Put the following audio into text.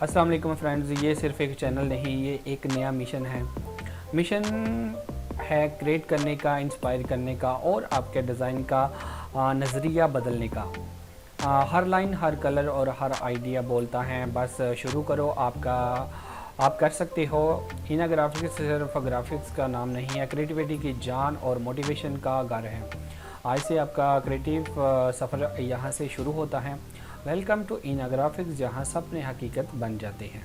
अस्सलाम वालेकुम फ्रेंड्स, ये सिर्फ एक चैनल नहीं, ये एक नया मिशन है। मिशन है क्रिएट करने का, इंस्पायर करने का और आपके डिज़ाइन का नज़रिया बदलने का। हर लाइन, हर कलर और हर आइडिया बोलता है बस शुरू करो। आप कर सकते हो। इना ग्राफिक्स सिर्फ ग्राफिक्स का नाम नहीं है, क्रिएटिविटी की जान और मोटिवेशन का घर है। आज से आपका क्रिएटिव सफ़र यहाँ से शुरू होता है। वेलकम टू इना ग्राफिक्स, जहाँ सपने हकीकत बन जाते हैं।